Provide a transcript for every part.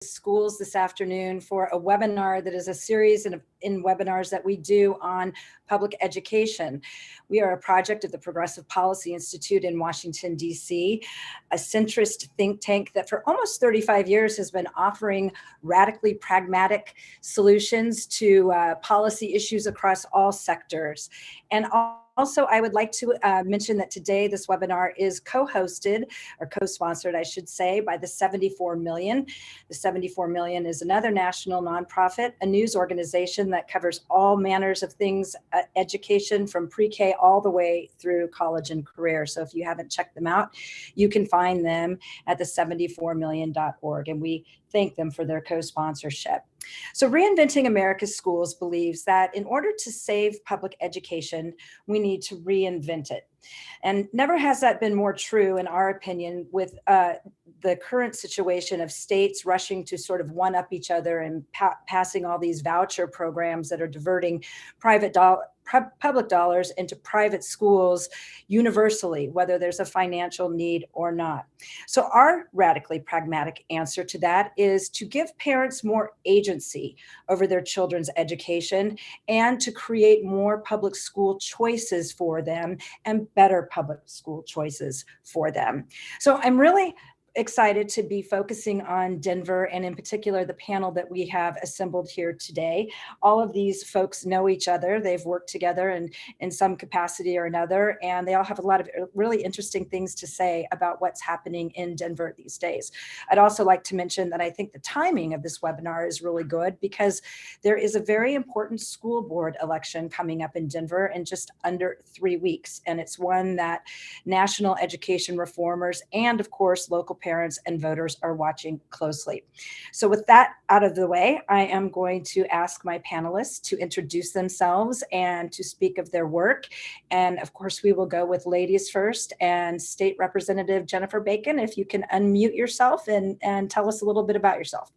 schools this afternoon for a webinar that is a series in webinars that we do on public education. We are a project of the Progressive Policy Institute in Washington, D.C., a centrist think tank that for almost 35 years has been offering radically pragmatic solutions to policy issues across all sectors. And also, I would like to mention that today this webinar is co-hosted, or co-sponsored, I should say, by the 74 Million. The 74 Million is another national nonprofit, a news organization that covers all manners of things, education from pre-K all the way through college and career. So if you haven't checked them out, you can find them at the 74million.org, and we thank them for their co-sponsorship. So Reinventing America's Schools believes that in order to save public education, we need to reinvent it. And never has that been more true, in our opinion, with the current situation of states rushing to sort of one-up each other and passing all these voucher programs that are diverting public dollars into private schools universally, whether there's a financial need or not. So our radically pragmatic answer to that is to give parents more agency over their children's education and to create more public school choices for them and better public school choices for them. So I'm really excited to be focusing on Denver, and in particular, the panel that we have assembled here today. All of these folks know each other. They've worked together in some capacity or another, and they all have a lot of really interesting things to say about what's happening in Denver these days. I'd also like to mention that I think the timing of this webinar is really good because there is a very important school board election coming up in Denver in just under 3 weeks, and it's one that national education reformers and, of course, local parents and voters are watching closely. So with that out of the way, I am going to ask my panelists to introduce themselves and to speak of their work. And of course, we will go with ladies first, and State Representative Jennifer Bacon, if you can unmute yourself and tell us a little bit about yourself.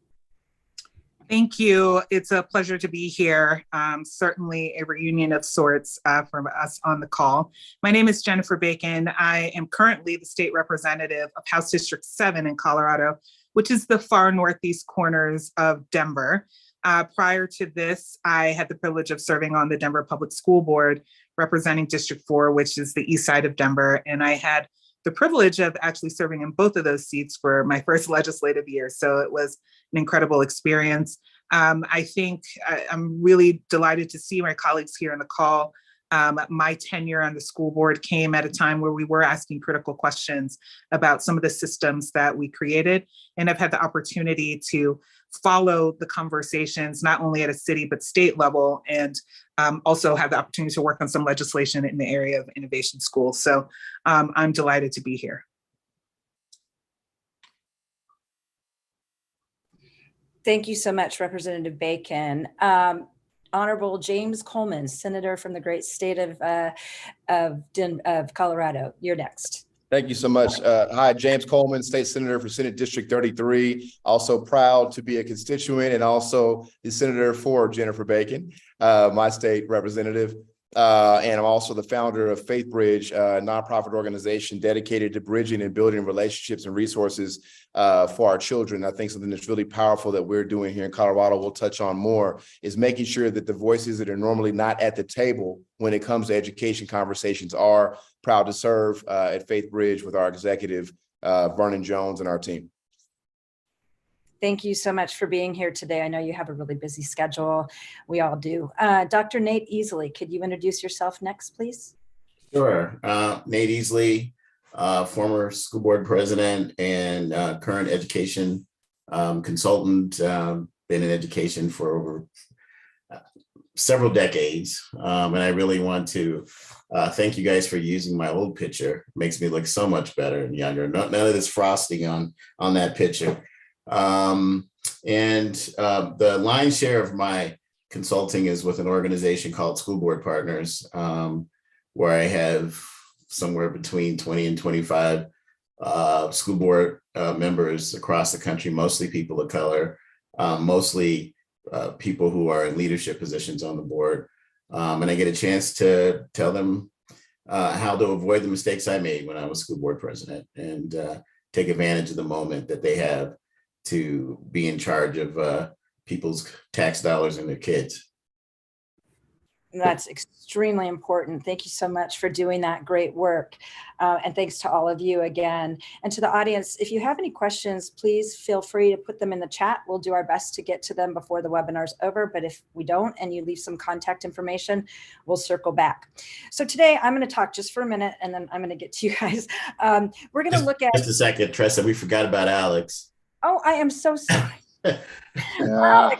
Thank you. It's a pleasure to be here. Certainly a reunion of sorts for us on the call. My name is Jennifer Bacon. I am currently the state representative of House District 7 in Colorado, which is the far northeast corners of Denver. Prior to this, I had the privilege of serving on the Denver Public School Board, representing District 4, which is the east side of Denver. And I had the privilege of actually serving in both of those seats for my first legislative year. So it was an incredible experience. I think I'm really delighted to see my colleagues here on the call. My tenure on the school board came at a time where we were asking critical questions about some of the systems that we created. And I've had the opportunity to follow the conversations, not only at a city, but state level, and also have the opportunity to work on some legislation in the area of innovation schools. So I'm delighted to be here. Thank you so much, Representative Bacon. Honorable James Coleman, Senator from the great state of Colorado. You're next. Thank you so much. Hi, James Coleman, State Senator for Senate District 33. Also proud to be a constituent and also the Senator for Jennifer Bacon, my state representative. And I'm also the founder of Faith Bridge, a nonprofit organization dedicated to bridging and building relationships and resources for our children. I think something that's really powerful that we're doing here in Colorado, we'll touch on more, is making sure that the voices that are normally not at the table when it comes to education conversations are. Proud to serve at Faith Bridge with our executive, Vernon Jones, and our team. Thank you so much for being here today. I know you have a really busy schedule. We all do. Dr. Nate Easley, could you introduce yourself next, please? Sure. Nate Easley, former school board president and current education consultant, been in education for over several decades. And I really want to thank you guys for using my old picture. It makes me look so much better and younger. None of this frosting on that picture. The lion's share of my consulting is with an organization called School Board Partners, where I have somewhere between 20 and 25 school board members across the country, mostly people of color, mostly people who are in leadership positions on the board. And I get a chance to tell them how to avoid the mistakes I made when I was school board president and take advantage of the moment that they have to be in charge of people's tax dollars and their kids. That's extremely important. Thank you so much for doing that great work. And thanks to all of you again. And to the audience, if you have any questions, please feel free to put them in the chat. We'll do our best to get to them before the webinar's over. But if we don't and you leave some contact information, we'll circle back. So today I'm going to talk just for a minute and then I'm going to get to you guys. We're going to look at— Just a second, Tressa, we forgot about Alex. Oh, I am so sorry. Yeah.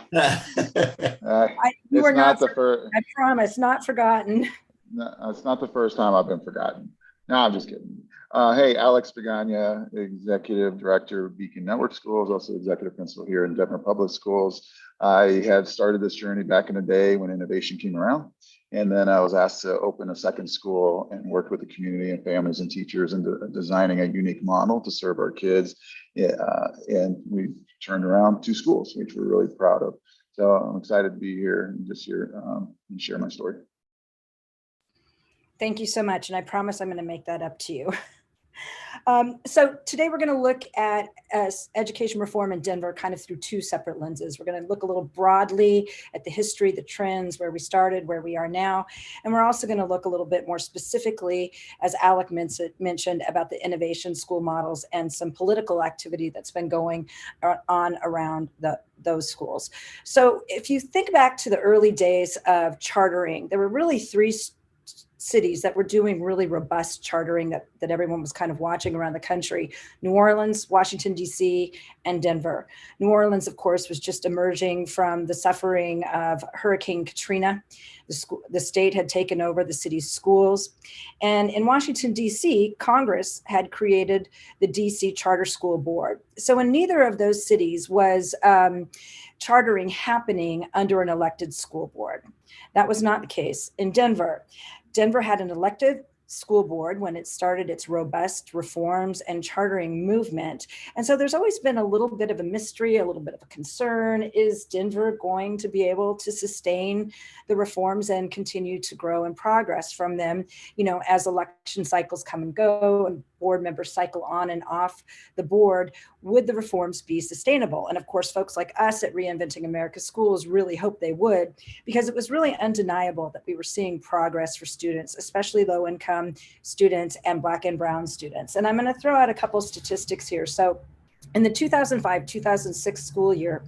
You are not the first. I promise, not forgotten. No, it's not the first time I've been forgotten. No, I'm just kidding. Hey, Alex Pagania, Executive Director of Beacon Network Schools, also Executive Principal here in Denver Public Schools. I had started this journey back in the day when innovation came around. And then I was asked to open a second school and worked with the community and families and teachers in designing a unique model to serve our kids. And we turned around 2 schools, which we're really proud of. So I'm excited to be here and just here and share my story. Thank you so much. And I promise I'm going to make that up to you. So today we're going to look at education reform in Denver kind of through 2 separate lenses. We're going to look a little broadly at the history, the trends, where we started, where we are now. And we're also going to look a little bit more specifically, as Alec mentioned, about the innovation school models and some political activity that's been going on around those schools. So if you think back to the early days of chartering, there were really 3 cities that were doing really robust chartering that everyone was kind of watching around the country: New Orleans, Washington, D.C., and Denver. New Orleans, of course, was just emerging from the suffering of Hurricane Katrina. The state had taken over the city's schools. And in Washington, D.C., Congress had created the D.C. Charter School Board. So in neither of those cities was chartering happening under an elected school board. That was not the case in Denver. Denver had an elected school board when it started its robust reforms and chartering movement. And so there's always been a little bit of a mystery, a little bit of a concern. Is Denver going to be able to sustain the reforms and continue to grow and progress from them, as election cycles come and go and board members cycle on and off the board? Would the reforms be sustainable? And of course, folks like us at Reinventing America Schools really hope they would, because it was really undeniable that we were seeing progress for students, especially low-income students and Black and Brown students. And I'm going to throw out a couple statistics here. So in the 2005-2006 school year,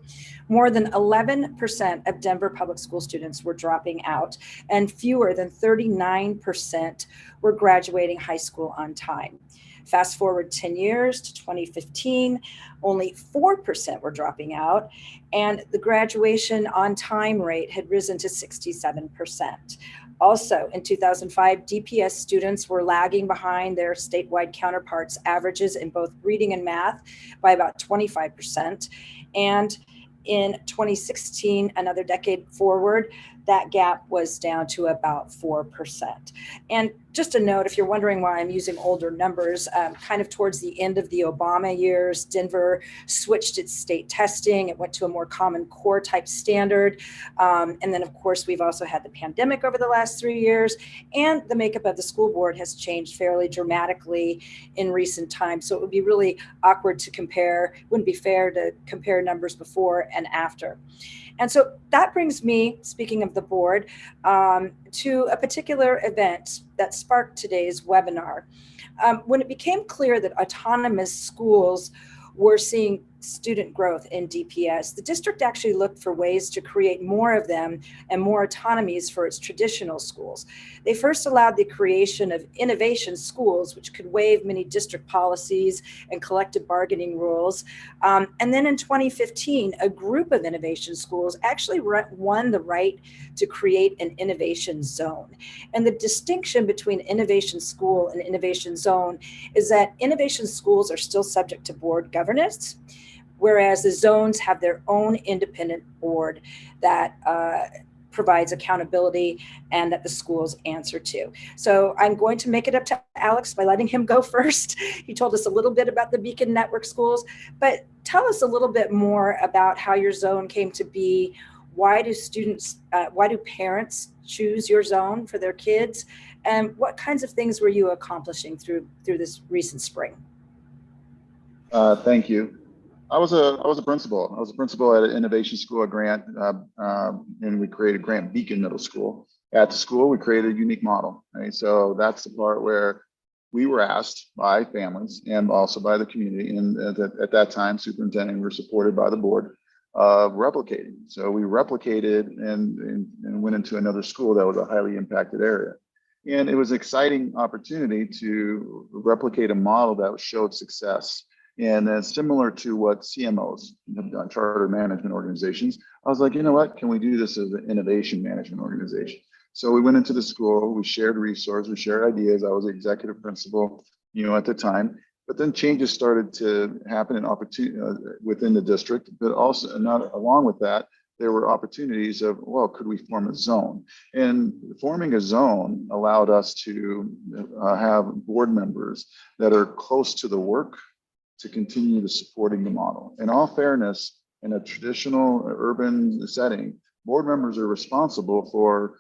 more than 11% of Denver public school students were dropping out, and fewer than 39% were graduating high school on time. Fast forward 10 years to 2015, only 4% were dropping out, and the graduation on time rate had risen to 67%. Also, in 2005, DPS students were lagging behind their statewide counterparts' averages in both reading and math by about 25%. And in 2016, another decade forward, that gap was down to about 4%. And just a note, if you're wondering why I'm using older numbers, kind of towards the end of the Obama years, Denver switched its state testing. It went to a more Common Core type standard. And then, of course, we've also had the pandemic over the last 3 years, and the makeup of the school board has changed fairly dramatically in recent times. So it would be really awkward to compare, wouldn't be fair to compare numbers before and after. And so that brings me, speaking of the board, to a particular event that sparked today's webinar. When it became clear that autonomous schools were seeing student growth in DPS, the district actually looked for ways to create more of them and more autonomies for its traditional schools. They first allowed the creation of innovation schools, which could waive many district policies and collective bargaining rules. And then in 2015, a group of innovation schools actually won the right to create an innovation zone. And the distinction between innovation school and innovation zone is that innovation schools are still subject to board governance, whereas the zones have their own independent board that provides accountability and that the schools answer to. So I'm going to make it up to Alex by letting him go first. He told us a little bit about the Beacon Network Schools, but tell us a little bit more about how your zone came to be. Why do parents choose your zone for their kids? And what kinds of things were you accomplishing through this recent spring? Thank you. I was a principal. I was a principal at an innovation school at Grant, and we created Grant Beacon Middle School. At the school, we created a unique model, right? So that's the part where we were asked by families and also by the community, and at that time, superintendent, we were supported by the board of replicating. So we replicated and went into another school that was a highly impacted area. And it was an exciting opportunity to replicate a model that showed success. And similar to what CMOs have done, charter management organizations, I was like, you know what, can we do this as an innovation management organization? So we went into the school, we shared resources, we shared ideas. I was the executive principal, at the time, but then changes started to happen in opportunity within the district, but also not along with that, there were opportunities of, well, could we form a zone? And forming a zone allowed us to have board members that are close to the work to continue to supporting the model. In all fairness, in a traditional urban setting, board members are responsible for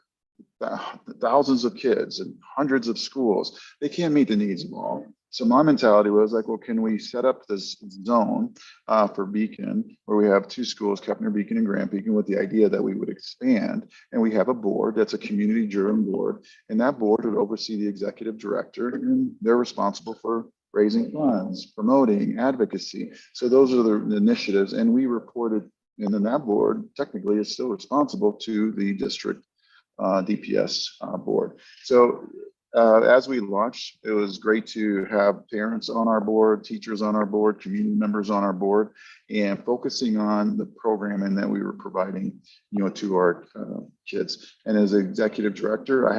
thousands of kids and hundreds of schools. They can't meet the needs of all. So my mentality was like, well, can we set up this zone for Beacon where we have two schools, Kepner Beacon and Grant Beacon, with the idea that we would expand, and we have a board that's a community-driven board, and that board would oversee the executive director, and they're responsible for raising funds, promoting advocacy. So those are the initiatives, and we reported, and then that board technically is still responsible to the district DPS board. So as we launched, it was great to have parents on our board, teachers on our board, community members on our board, and focusing on the programming that we were providing, to our kids. And as executive director,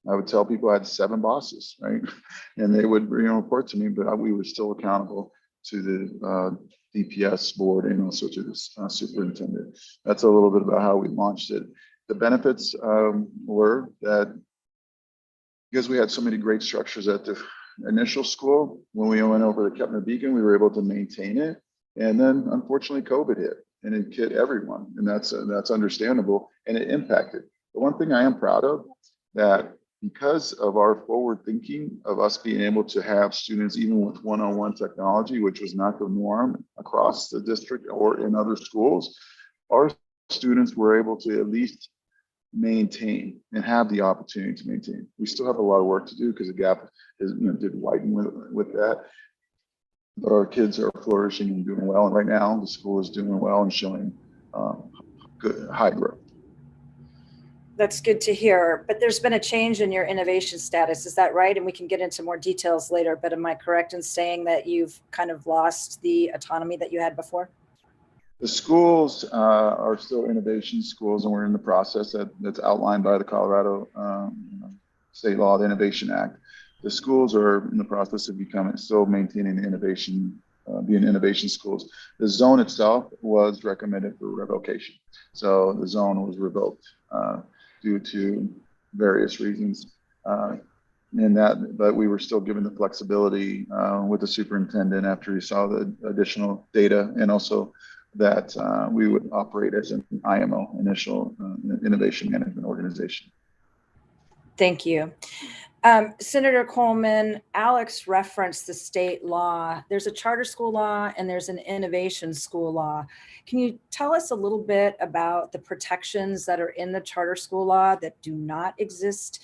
I would tell people I had 7 bosses, right? And they would, report to me, but we were still accountable to the DPS board and also to the superintendent. That's a little bit about how we launched it. The benefits were that because we had so many great structures at the initial school, when we went over to Kepner Beacon, we were able to maintain it. And then unfortunately, COVID hit and it hit everyone. And that's understandable, and it impacted. The one thing I am proud of, that because of our forward thinking of us being able to have students even with one-on-one technology, which was not the norm across the district or in other schools, our students were able to at least maintain and have the opportunity to maintain. We still have a lot of work to do because the gap is, did widen with that. But our kids are flourishing and doing well. And right now the school is doing well and showing good high growth. That's good to hear. But there's been a change in your innovation status. Is that right? And we can get into more details later. But am I correct in saying that you've kind of lost the autonomy that you had before? The schools are still innovation schools, and we're in the process that's outlined by the Colorado State Law, the Innovation Act. The schools are in the process of still maintaining the innovation, being innovation schools. The zone itself was recommended for revocation. So the zone was revoked due to various reasons. But we were still given the flexibility with the superintendent after he saw the additional data, and also that we would operate as an IMO, initial innovation management organization. Thank you. Senator Coleman, Alex referenced the state law. There's a charter school law and there's an innovation school law. Can you tell us a little bit about the protections that are in the charter school law that do not exist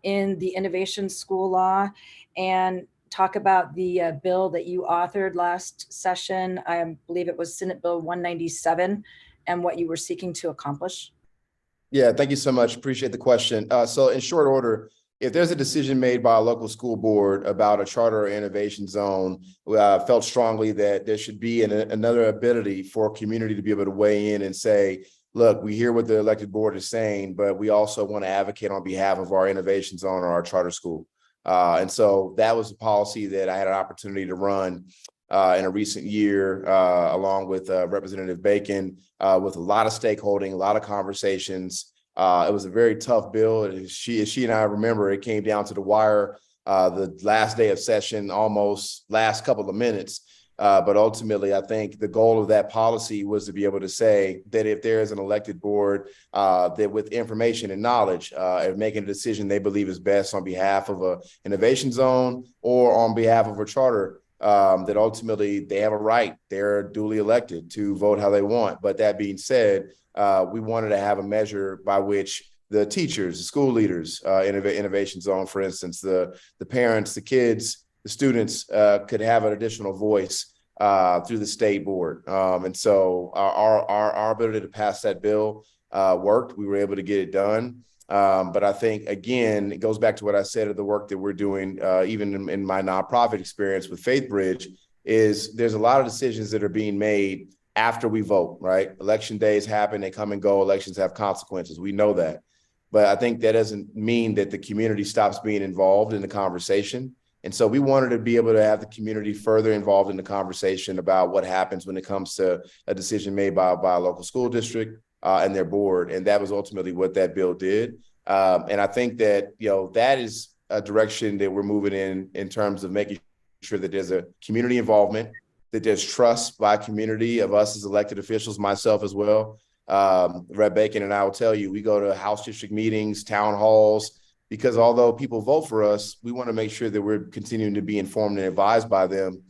in the innovation school law, and talk about the bill that you authored last session? I believe it was Senate Bill 197, and what you were seeking to accomplish? Yeah, thank you so much. Appreciate the question. So in short order, if there's a decision made by a local school board about a charter or innovation zone, felt strongly that there should be another ability for community to be able to weigh in and say, look, we hear what the elected board is saying, but we also want to advocate on behalf of our innovation zone or our charter school. And so that was a policy that I had an opportunity to run in a recent year, along with Representative Bacon, with a lot of stakeholding, a lot of conversations. It was a very tough bill. She and I remember it came down to the wire the last day of session, almost last couple of minutes. But ultimately, I think the goal of that policy was to be able to say that if there is an elected board that with information and knowledge of making a decision they believe is best on behalf of an innovation zone or on behalf of a charter, that ultimately they have a right, they're duly elected to vote how they want. But that being said, we wanted to have a measure by which the teachers, the school leaders, Innovation Zone, for instance, the parents, the kids, the students could have an additional voice through the state board. And so our ability to pass that bill worked. We were able to get it done. But I think, again, it goes back to what I said of the work that we're doing, even in my nonprofit experience with FaithBridge, is there's a lot of decisions that are being made after we vote, right? Election days happen, they come and go, elections have consequences. We know that. But I think that doesn't mean that the community stops being involved in the conversation. And so we wanted to be able to have the community further involved in the conversation about what happens when it comes to a decision made by a local school district and their board. And that was ultimately what that bill did. And I think that, that is a direction that we're moving in terms of making sure that there's a community involvement, that there's trust by community of us as elected officials, myself as well. Rep. Bacon and I will tell you, we go to House district meetings, town halls, because although people vote for us, we want to make sure that we're continuing to be informed and advised by them,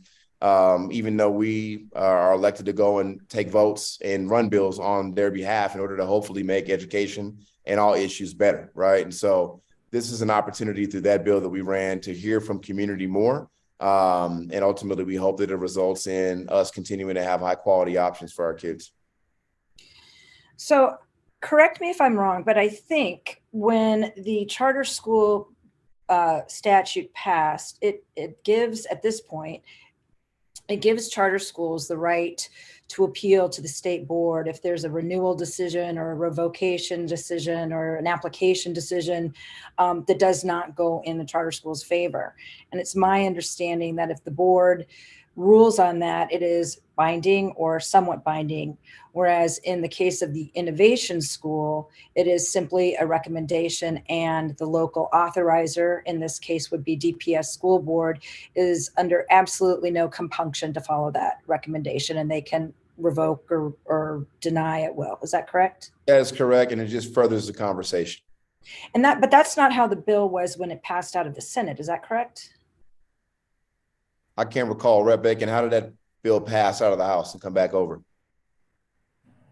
even though we are elected to go and take votes and run bills on their behalf in order to hopefully make education and all issues better, right? And so this is an opportunity through that bill that we ran to hear from community more. And ultimately, we hope that it results in us continuing to have high quality options for our kids. So correct me if I'm wrong, but I think when the charter school statute passed, it gives, at this point, it gives charter schools the right to appeal to the state board if there's a renewal decision or a revocation decision or an application decision that does not go in the charter school's favor. And it's my understanding that if the board rules on that, it is binding or somewhat binding. Whereas in the case of the Innovation School, it is simply a recommendation, and the local authorizer, in this case would be DPS School Board, is under absolutely no compunction to follow that recommendation, and they can revoke or deny at will. Is that correct? That is correct, and it just furthers the conversation. But that's not how the bill was when it passed out of the Senate. Is that correct? I can't recall, Rep. Bacon, how did that bill pass out of the House and come back over?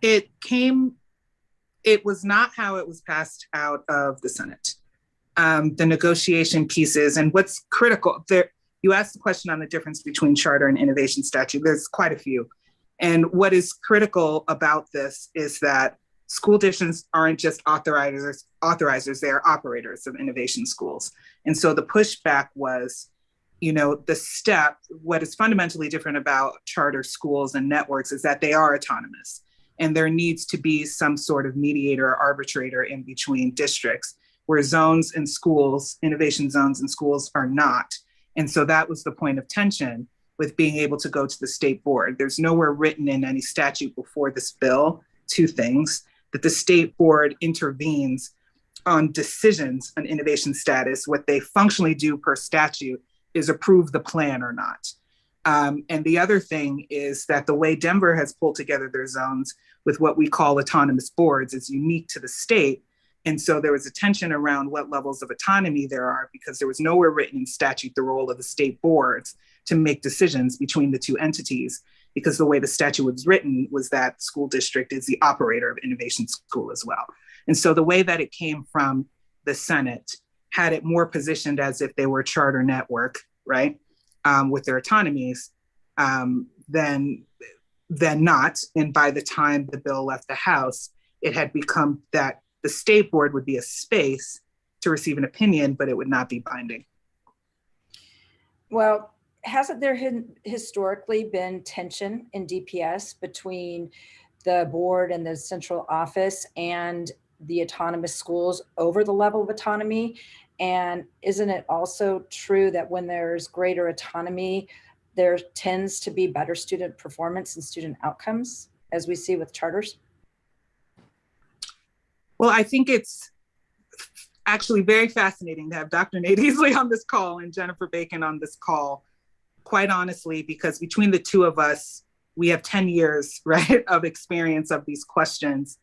It was not how it was passed out of the Senate. The negotiation pieces and what's critical there, you asked the question on the difference between charter and innovation statute. There's quite a few. And what is critical about this is that school districts aren't just authorizers, they are operators of innovation schools. And so the pushback was, what is fundamentally different about charter schools and networks is that they are autonomous, and there needs to be some sort of mediator or arbitrator in between districts, where zones and schools, innovation zones and schools, are not. And so that was the point of tension with being able to go to the state board. There's nowhere written in any statute before this bill, two things, that the state board intervenes on decisions on innovation status. What they functionally do per statute is approve the plan or not. And the other thing is that the way Denver has pulled together their zones with what we call autonomous boards is unique to the state. And so there was a tension around what levels of autonomy there are, because there was nowhere written in statute the role of the state boards to make decisions between the two entities, because the way the statute was written was that school district is the operator of innovation school as well. And so the way that it came from the Senate had it more positioned as if they were a charter network, right, with their autonomies, than not. And by the time the bill left the House, it had become that the state board would be a space to receive an opinion, but it would not be binding. Well, hasn't there historically been tension in DPS between the board and the central office and the autonomous schools over the level of autonomy? And isn't it also true that when there's greater autonomy, there tends to be better student performance and student outcomes, as we see with charters? Well, I think it's actually very fascinating to have Dr. Nate Easley on this call and Jennifer Bacon on this call, quite honestly, because between the two of us, we have 10 years, right, of experience of these questions.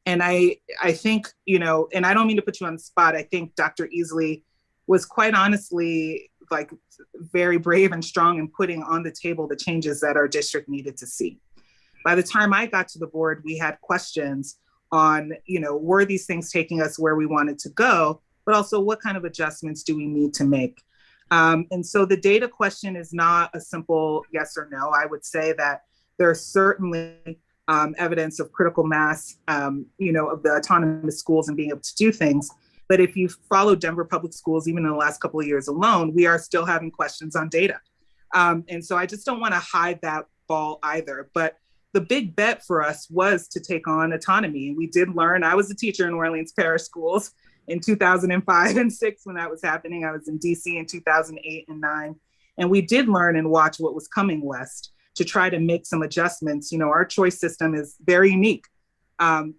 And I think, and I don't mean to put you on the spot, I think Dr. Easley was quite honestly like very brave and strong in putting on the table the changes that our district needed to see. By the time I got to the board, we had questions on, were these things taking us where we wanted to go, but also what kind of adjustments do we need to make? And so the data question is not a simple yes or no. I would say that there's certainly evidence of critical mass, of the autonomous schools and being able to do things. But if you follow Denver Public Schools, even in the last couple of years alone, we are still having questions on data. And so I just don't want to hide that ball either. But the big bet for us was to take on autonomy. And we did learn. I was a teacher in New Orleans Parish Schools in 2005 and 6 when that was happening. I was in DC in 2008 and 9. And we did learn and watch what was coming west to try to make some adjustments. Our choice system is very unique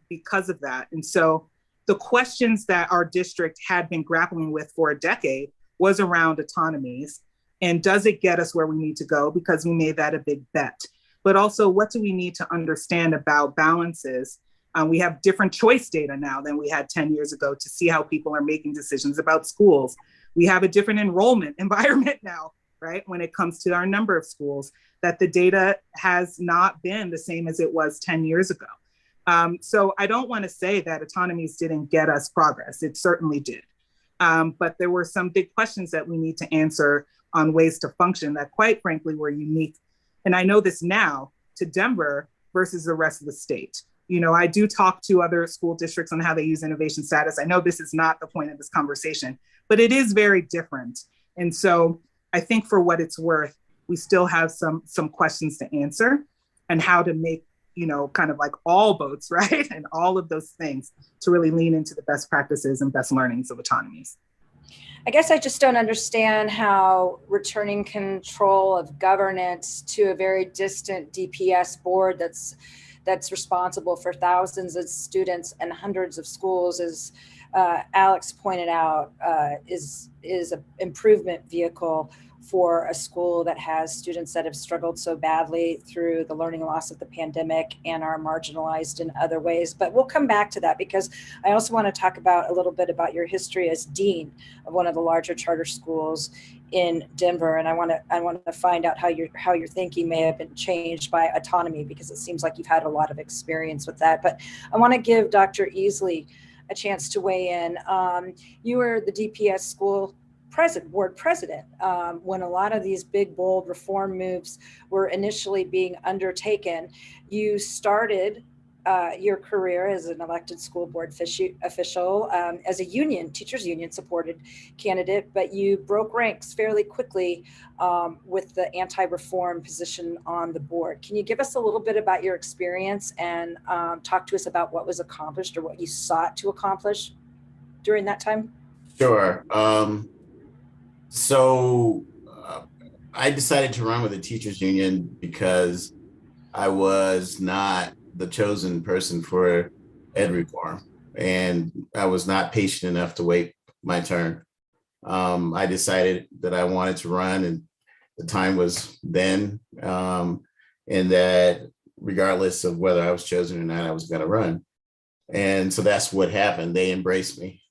because of that. And so the questions that our district had been grappling with for a decade was around autonomies. And does it get us where we need to go? Because we made that a big bet. But also, what do we need to understand about balances? We have different choice data now than we had 10 years ago to see how people are making decisions about schools. We have a different enrollment environment now, right? When it comes to our number of schools, that the data has not been the same as it was 10 years ago. So I don't want to say that autonomies didn't get us progress. It certainly did. But there were some big questions that we need to answer on ways to function that, quite frankly, were unique. And I know this now to Denver versus the rest of the state. I do talk to other school districts on how they use innovation status. I know this is not the point of this conversation, but it is very different. And so I think for what it's worth, we still have some questions to answer and how to make, kind of like all boats, right? And all of those things to really lean into the best practices and best learnings of autonomies. I guess I just don't understand how returning control of governance to a very distant DPS board that's responsible for thousands of students and hundreds of schools, as Alex pointed out, is an improvement vehicle for a school that has students that have struggled so badly through the learning loss of the pandemic and are marginalized in other ways. But we'll come back to that, because I also want to talk about a little bit about your history as dean of one of the larger charter schools in Denver. And I want to find out how your thinking may have been changed by autonomy, because it seems like you've had a lot of experience with that. But I want to give Dr. Easley a chance to weigh in. You were the DPS board president when a lot of these big, bold reform moves were initially being undertaken. You started your career as an elected school board official, as a teachers union supported candidate, but you broke ranks fairly quickly with the anti-reform position on the board. Can you give us a little bit about your experience and talk to us about what was accomplished or what you sought to accomplish during that time? Sure. So I decided to run with the teachers union because I was not the chosen person for ed reform, and I was not patient enough to wait my turn. I decided that I wanted to run, and the time was then, and that regardless of whether I was chosen or not, I was going to run. And so that's what happened. They embraced me.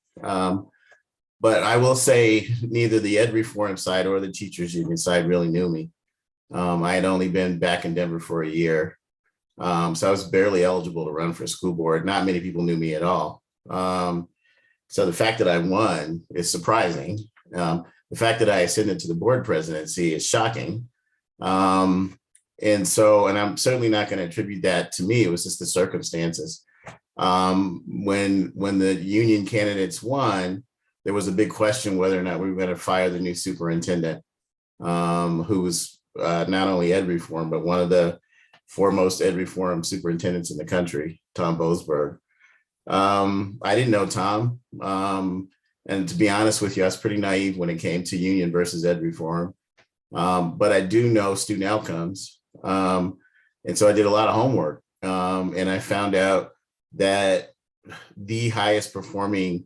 But I will say neither the ed reform side or the teachers union side really knew me. I had only been back in Denver for a year. So I was barely eligible to run for school board. Not many people knew me at all. So the fact that I won is surprising. The fact that I ascended to the board presidency is shocking. And I'm certainly not going to attribute that to me. It was just the circumstances. When the union candidates won, there was a big question whether or not we were going to fire the new superintendent, who was not only ed reform, but one of the foremost ed reform superintendents in the country, Tom Boasberg. I didn't know Tom. And to be honest with you, I was pretty naive when it came to union versus ed reform. But I do know student outcomes. And so I did a lot of homework. And I found out that the highest performing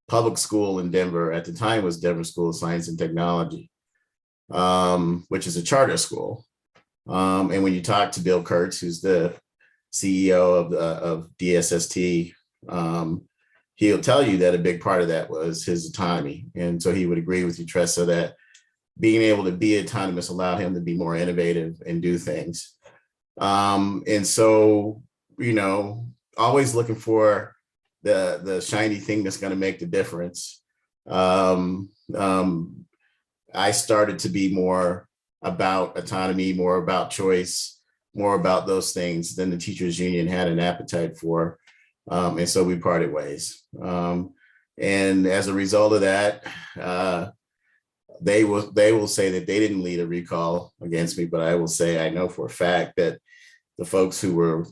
public school in Denver at the time was Denver School of Science and Technology, which is a charter school. And when you talk to Bill Kurtz, who's the CEO of DSST, he'll tell you that a big part of that was his autonomy. And so he would agree with you, Tressa, that being able to be autonomous allowed him to be more innovative and do things. And so, always looking for the shiny thing that's going to make the difference. I started to be more about autonomy, more about choice, more about those things than the teachers union had an appetite for. And so we parted ways. And as a result of that, they will say that they didn't lead a recall against me, but I will say I know for a fact that the folks who were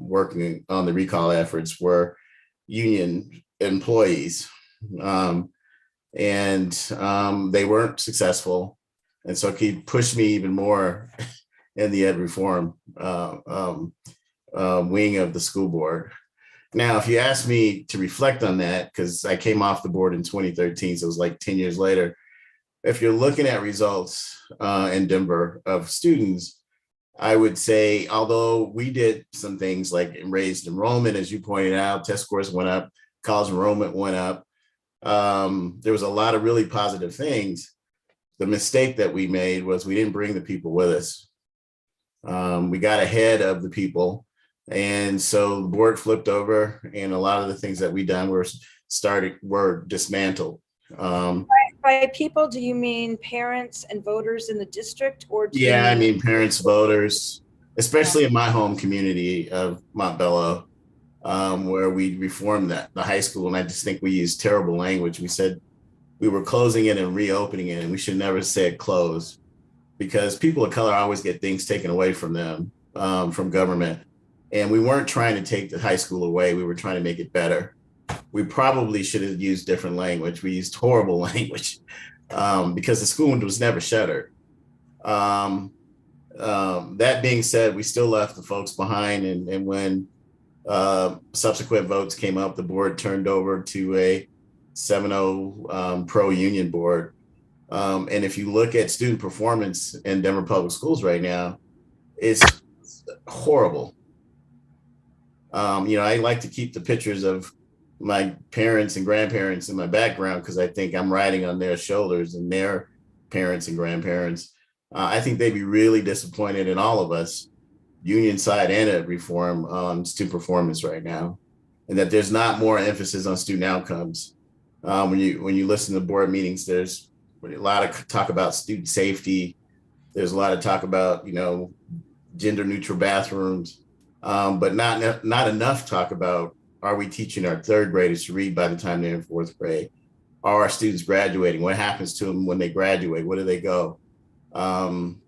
working on the recall efforts were union employees. And they weren't successful. And so he pushed me even more in the ed reform wing of the school board. Now, if you ask me to reflect on that, because I came off the board in 2013, so it was like 10 years later, if you're looking at results in Denver of students, I would say, although we did some things like raised enrollment, as you pointed out, test scores went up, college enrollment went up. There was a lot of really positive things. The mistake that we made was we didn't bring the people with us. We got ahead of the people. And so the board flipped over and a lot of the things that we done were dismantled. By people, do you mean parents and voters in the district, or do Yeah, I you mean parents, voters, especially in my home community of Montbello, where we reformed the high school. And I just think we used terrible language. We said we were closing it and reopening it, and we should never say close, because people of color always get things taken away from them, from government. And we weren't trying to take the high school away. We were trying to make it better. We probably should have used different language. We used horrible language because the school was never shuttered. That being said, we still left the folks behind. And when subsequent votes came up, the board turned over to a 7-0 pro-union board. And if you look at student performance in Denver Public Schools right now, it's horrible. I like to keep the pictures of my parents and grandparents in my background because I think I'm riding on their shoulders and their parents and grandparents. I think they'd be really disappointed in all of us, union side and ed reform, on student performance right now, and that there's not more emphasis on student outcomes. When you listen to board meetings, there's a lot of talk about student safety. There's a lot of talk about gender neutral bathrooms. But not enough talk about, are we teaching our third graders to read by the time they're in fourth grade? Are our students graduating? What happens to them when they graduate? Where do they go? And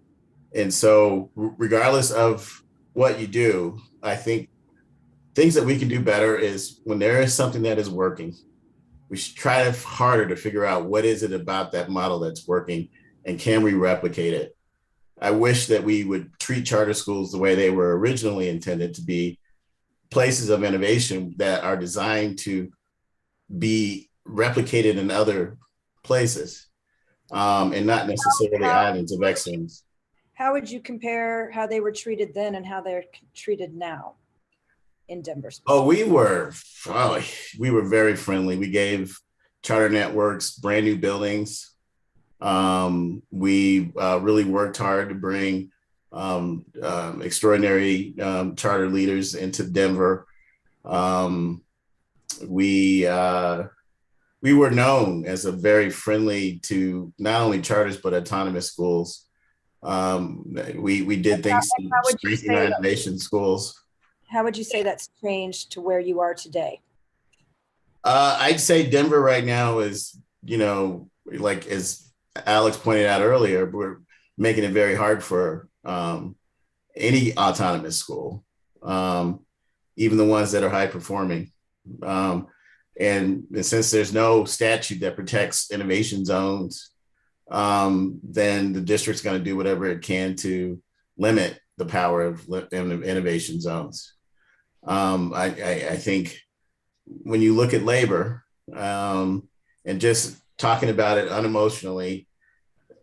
so regardless of what you do, I think things that we can do better is when there is something that is working, we should try harder to figure out what is it about that model that's working and can we replicate it? I wish that we would treat charter schools the way they were originally intended to be, places of innovation that are designed to be replicated in other places, and not necessarily islands of excellence. How would you compare how they were treated then and how they're treated now in Denver? Oh, we were very friendly. We gave charter networks brand new buildings. We really worked hard to bring extraordinary charter leaders into Denver. We were known as a very friendly to not only charters, but autonomous schools. We did things to strengthen our innovation schools. How would you say that's changed to where you are today? I'd say Denver right now is, like as Alex pointed out earlier, we're making it very hard for any autonomous school, even the ones that are high performing. And since there's no statute that protects innovation zones, then the district's going to do whatever it can to limit the power of innovation zones. I think when you look at labor and just talking about it unemotionally,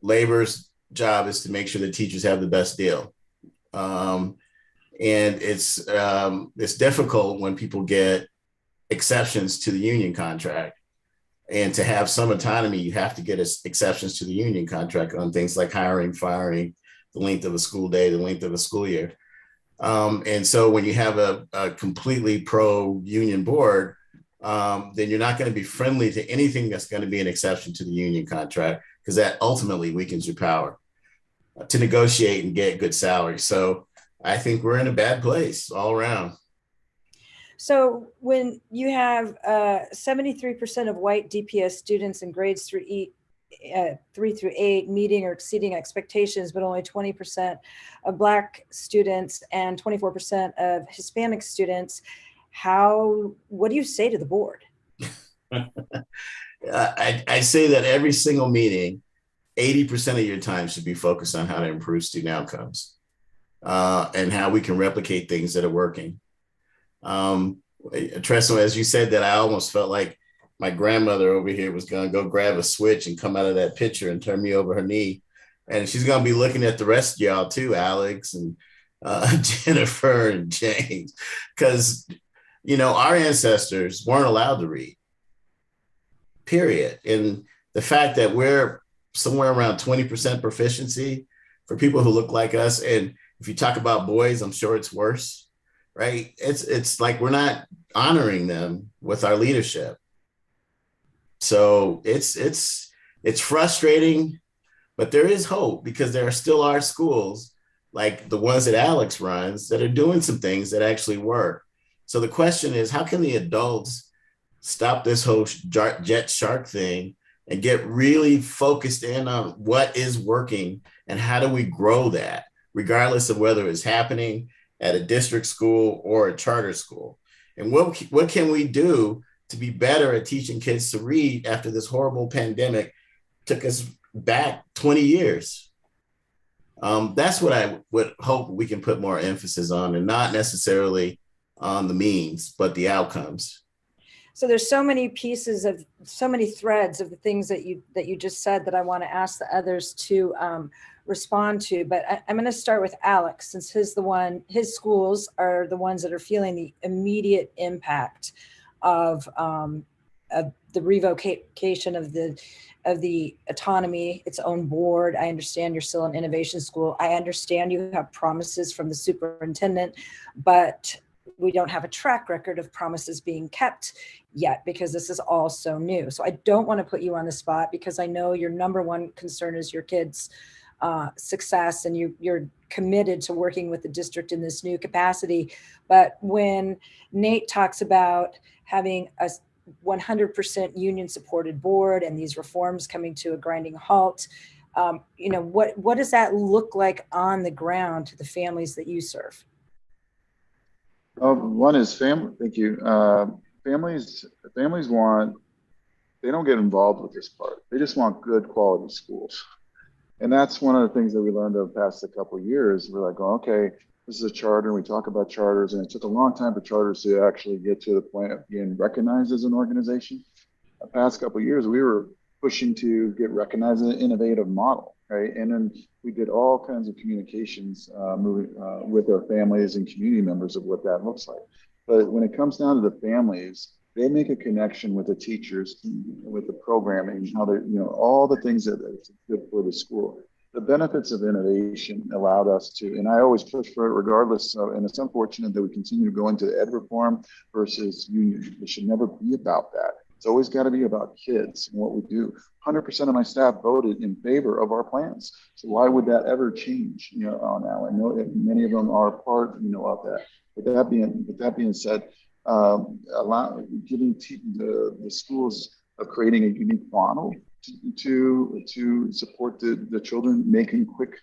labor's job is to make sure that teachers have the best deal. And it's difficult when people get exceptions to the union contract. And to have some autonomy, you have to get exceptions to the union contract on things like hiring, firing, the length of a school day, the length of a school year. And so when you have a completely pro-union board, then you're not going to be friendly to anything that's going to be an exception to the union contract, because that ultimately weakens your power to negotiate and get good salary. So I think we're in a bad place all around. So when you have 73% of white DPS students in grades 3 through 8 meeting or exceeding expectations, but only 20% of Black students and 24% of Hispanic students, what do you say to the board? I say that every single meeting, 80% of your time should be focused on how to improve student outcomes and how we can replicate things that are working. Tressa, as you said that, I almost felt like my grandmother over here was going to go grab a switch and come out of that picture and turn me over her knee. And she's going to be looking at the rest of y'all too, Alex and Jennifer and James, because, you know, our ancestors weren't allowed to read, period. And the fact that we're somewhere around 20% proficiency for people who look like us. And if you talk about boys, I'm sure it's worse, right? It's like we're not honoring them with our leadership. So it's frustrating, but there is hope, because there are still our schools, like the ones that Alex runs, that are doing some things that actually work. So the question is, how can the adults stop this whole jet shark thing and get really focused in on what is working and how do we grow that, regardless of whether it's happening at a district school or a charter school? And what can we do to be better at teaching kids to read after this horrible pandemic took us back 20 years? That's what I would hope we can put more emphasis on, and not necessarily on the means, but the outcomes. So there's so many pieces of, so many threads of the things that you just said that I want to ask the others to respond to. But I'm going to start with Alex, since his schools are the ones that are feeling the immediate impact of the revocation of the autonomy, its own board. I understand you're still an innovation school. I understand you have promises from the superintendent, but we don't have a track record of promises being kept yet, because this is all so new. So I don't want to put you on the spot, because I know your number one concern is your kids' success, and you're committed to working with the district in this new capacity. But when Nate talks about having a 100% union supported board and these reforms coming to a grinding halt, what does that look like on the ground to the families that you serve? One is family. Thank you. Families they don't get involved with this part. They just want good quality schools. And that's one of the things that we learned over the past couple of years. We're like, oh, okay, this is a charter, and we talk about charters, and it took a long time for charters to actually get to the point of being recognized as an organization. The past couple of years, we were pushing to get recognized as an innovative model, right? And then we did all kinds of communications with our families and community members of what that looks like. But when it comes down to the families, they make a connection with the teachers, with the programming, how to, all the things that are good for the school. The benefits of innovation allowed us to, and I always push for it regardless of, and it's unfortunate that we continue to go into ed reform versus union. It should never be about that. It's always got to be about kids and what we do. 100% of my staff voted in favor of our plans. So why would that ever change? Now I know that many of them are part, of that. With that being said, giving the schools of creating a unique model to support the children making quick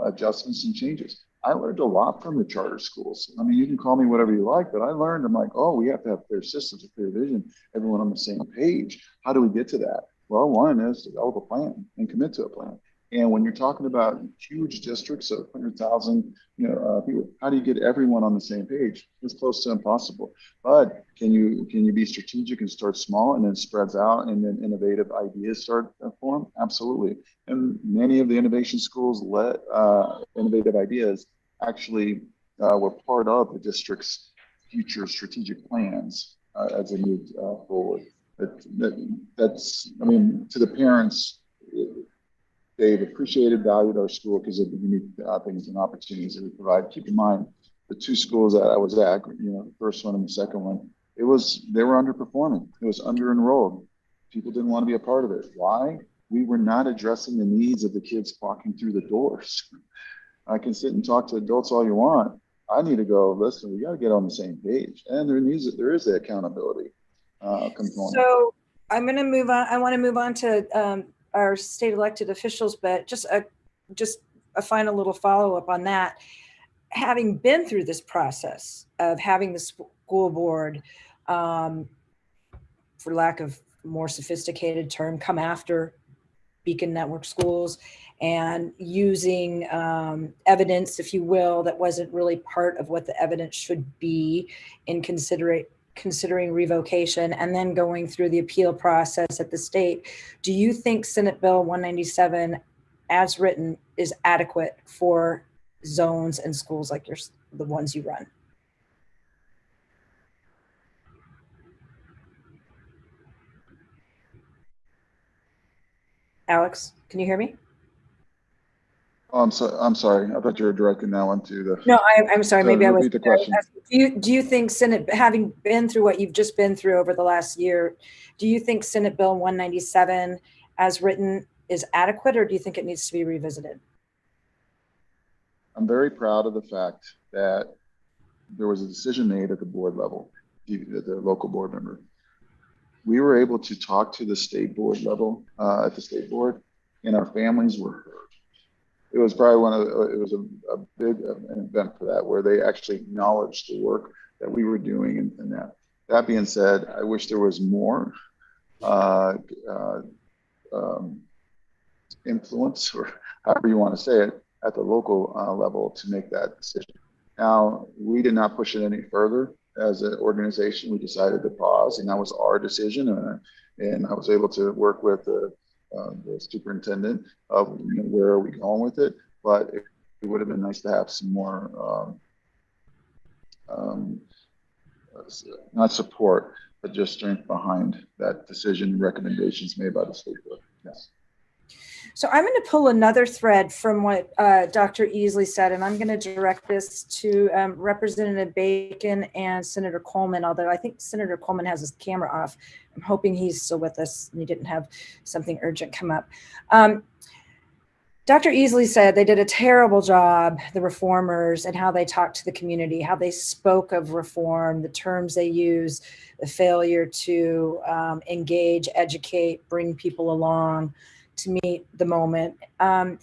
adjustments and changes. I learned a lot from the charter schools. I mean, you can call me whatever you like, but I learned, I'm like, oh, we have to have clear systems, a clear vision, everyone on the same page. How do we get to that? Well, one is develop a plan and commit to a plan. And when you're talking about huge districts of 100,000, people, how do you get everyone on the same page? It's close to impossible. But can you be strategic and start small and then spreads out and then innovative ideas start to form? Absolutely. And many of the innovation schools let innovative ideas actually were part of the district's future strategic plans as they moved forward. That's, I mean, to the parents, they've appreciated, valued our school because of the unique things and opportunities that we provide. Keep in mind, the two schools that I was at, the first one and the second one, they were underperforming. It was under enrolled. People didn't want to be a part of it. Why? We were not addressing the needs of the kids walking through the doors. I can sit and talk to adults all you want. I need to go, listen, we got to get on the same page. And there is the accountability component. So I'm going to move on. I want to move on to our state elected officials, but just a final little follow-up on that. Having been through this process of having the school board, for lack of more sophisticated term, come after Beacon Network schools and using evidence, if you will, that wasn't really part of what the evidence should be in considering revocation, and then going through the appeal process at the state. Do you think Senate Bill 197 as written is adequate for zones and schools like the ones you run? Alex, can you hear me? Oh, I'm sorry. I thought you were directing that one to the. No, I'm sorry. So maybe I was. repeat the question. Do you think Senate, having been through what you've just been through over the last year, do you think Senate Bill 197 as written is adequate, or do you think it needs to be revisited? I'm very proud of the fact that there was a decision made at the board level, the local board member. We were able to talk to the state board level at the state board, and our families were heard. It was probably it was a big event for that, where they actually acknowledged the work that we were doing in that. That being said, I wish there was more influence, or however you want to say it, at the local level to make that decision. Now, we did not push it any further as an organization. We decided to pause, and that was our decision. And I was able to work with the superintendent of where are we going with it. But it would have been nice to have some more, not support, but just strength behind that decision, recommendations made by the state board. Yes. So I'm going to pull another thread from what Dr. Easley said, and I'm going to direct this to Representative Bacon and Senator Coleman, although I think Senator Coleman has his camera off. I'm hoping he's still with us and he didn't have something urgent come up. Dr. Easley said they did a terrible job, the reformers, and how they talked to the community, how they spoke of reform, the terms they use, the failure to engage, educate, bring people along to meet the moment. I'm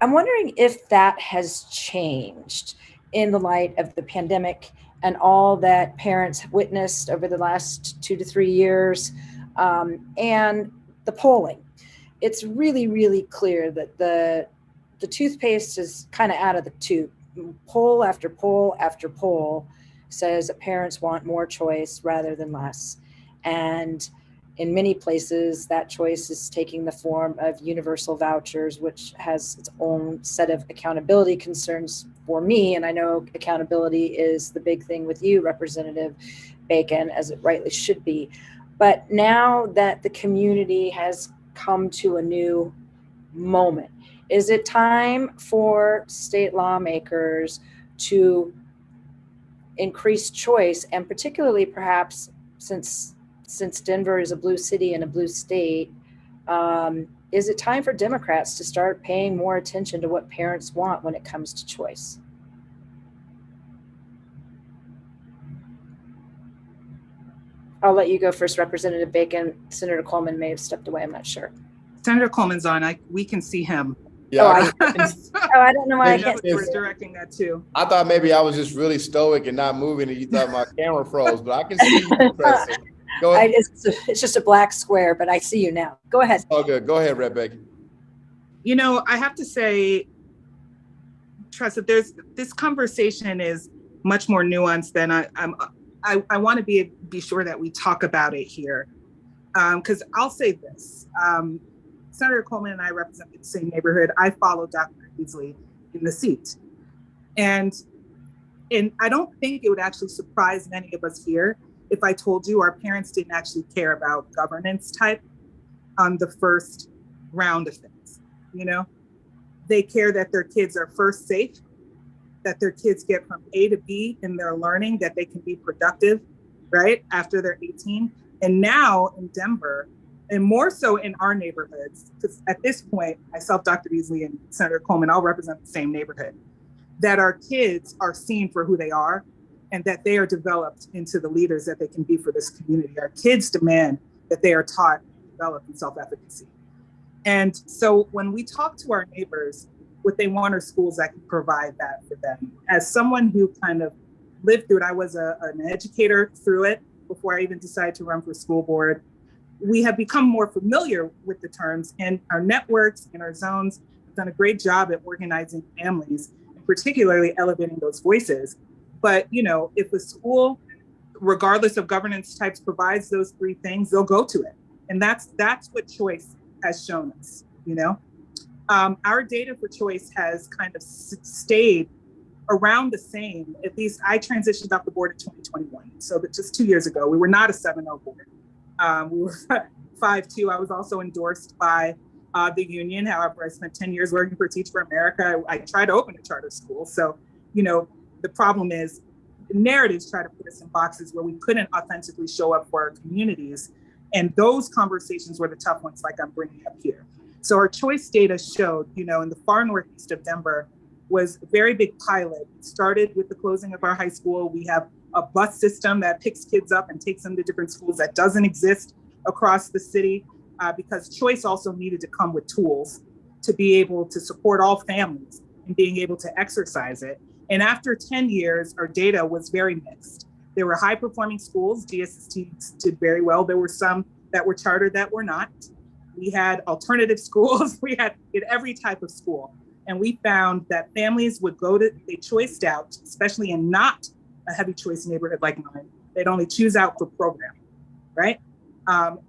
wondering if that has changed in the light of the pandemic and all that parents have witnessed over the last 2 to 3 years, and the polling. It's really, really clear that the toothpaste is kind of out of the tube. Poll after poll after poll says that parents want more choice rather than less. And in many places, that choice is taking the form of universal vouchers, which has its own set of accountability concerns for me. And I know accountability is the big thing with you, Representative Bacon, as it rightly should be. But now that the community has come to a new moment, is it time for state lawmakers to increase choice, and particularly perhaps since Denver is a blue city and a blue state, is it time for Democrats to start paying more attention to what parents want when it comes to choice? I'll let you go first, Representative Bacon. Senator Coleman may have stepped away. I'm not sure. Senator Coleman's on. We can see him. Yeah, I don't know why I can't. We're directing that too. I thought maybe I was just really stoic and not moving, and you thought my camera froze, but I can see you, Professor. Go ahead. It's just a black square, but I see you now. Go ahead. Oh, good. Go ahead, Rebecca. You know, I have to say, Tressa, this conversation is much more nuanced than I want to be sure that we talk about it here. Because I'll say this. Senator Coleman and I represent the same neighborhood. I follow Dr. Easley in the seat. And I don't think it would actually surprise many of us here if I told you our parents didn't actually care about governance type on the first round of things. You know, they care that their kids are first safe, that their kids get from A to B in their learning, that they can be productive, right, after they're 18. And now in Denver, and more so in our neighborhoods, because at this point, myself, Dr. Beasley, and Senator Coleman all represent the same neighborhood, that our kids are seen for who they are and that they are developed into the leaders that they can be for this community. Our kids demand that they are taught and developed in self-efficacy. And so when we talk to our neighbors, what they want are schools that can provide that for them. As someone who kind of lived through it, I was an educator through it before I even decided to run for school board. We have become more familiar with the terms, and our networks and our zones have done a great job at organizing families, and particularly elevating those voices. But, you know, if a school, regardless of governance types, provides those three things, they'll go to it. And that's what choice has shown us, you know? Our data for choice has kind of stayed around the same. At least I transitioned off the board in 2021. So just 2 years ago, we were not a 7-0 board. We were 5-2. I was also endorsed by the union. However, I spent 10 years working for Teach for America. I tried to open a charter school. So, you know, the problem is narratives try to put us in boxes where we couldn't authentically show up for our communities. And those conversations were the tough ones, like I'm bringing up here. So our choice data showed, you know, in the far northeast of Denver was a very big pilot. It started with the closing of our high school. We have a bus system that picks kids up and takes them to different schools that doesn't exist across the city because choice also needed to come with tools to be able to support all families and being able to exercise it. And after 10 years, our data was very mixed. There were high performing schools, DSST did very well. There were some that were chartered that were not. We had alternative schools, we had every type of school. And we found that families would they choiced out, especially in not a heavy choice neighborhood like mine, they'd only choose out for program, right?